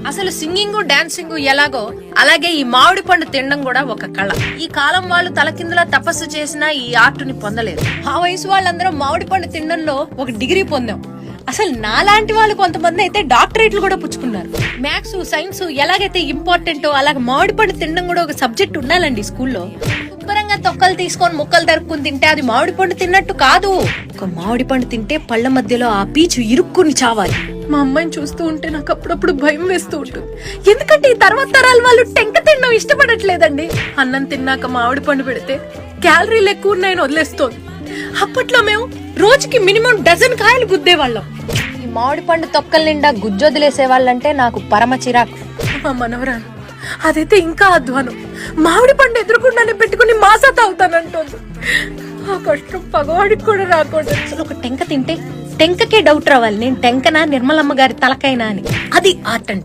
అసలు singing dancing ఎలాగో అలాగే ఈ మామిడి పండు తినడం కూడా ఒక కళ. ఈ కాలం వాళ్ళు తలకిందులా తపస్సు చేసినా ఈ ఆర్టుని పొందలేరు. ఆ వయసు వాళ్ళందరూ మామిడి పండు తినడంలో ఒక డిగ్రీ పొందాం. అసలు నాలాంటి వాళ్ళు కొంతమంది అయితే డాక్టరేట్లు కూడా పుచ్చుకున్నారు. మ్యాథ్స్ సైన్స్ ఎలాగైతే ఇంపార్టెంటో అలాగే మామిడి పండు తినడం కూడా ఒక సబ్జెక్ట్ ఉండాలండి స్కూల్లో. శుభ్రంగా తొక్కలు తీసుకొని ముక్కలు తరుక్కుని తింటే అది మామిడి పండు తిన్నట్టు కాదు. ఒక మామిడి పండు తింటే పళ్ళ మధ్యలో ఆ పీచు ఇరుక్కుని చావాలి. మా అమ్మాయిని చూస్తూ ఉంటే నాకు అప్పుడప్పుడు భయం వేస్తూ ఉంటుంది. ఎందుకంటే ఈ తర్వాత తరాల వాళ్ళు టెంక తినడం ఇష్టపడట్లేదండి. అన్నం తిన్నాక మామిడి పండు పెడితే క్యాలరీలు ఎక్కువ ఉన్నాయని వదిలేస్తోంది. అప్పట్లో మేము రోజుకి మినిమం డజన్ కాయలు గుద్దేవాళ్ళం. ఈ మామిడి పండు తొక్కల నిండా గుజ్జొదిలేసే వాళ్ళంటే నాకు పరమ చిరాకు. మా మనవరాలు అదైతే ఇంకా అధ్వానం. మామిడి పండు ఎదురుకుండానే పెట్టుకుని మాసా తాగుతానంటోంది. ఆ కష్టం పగవాడికి కూడా రాకూడదు. అసలు ఒక టెంక తింటే టెంకకే డౌట్ రావాలి, నేను టెంకనా నిర్మలమ్మ గారి తలకైనా అని. అది ఆర్ట్ అంటే.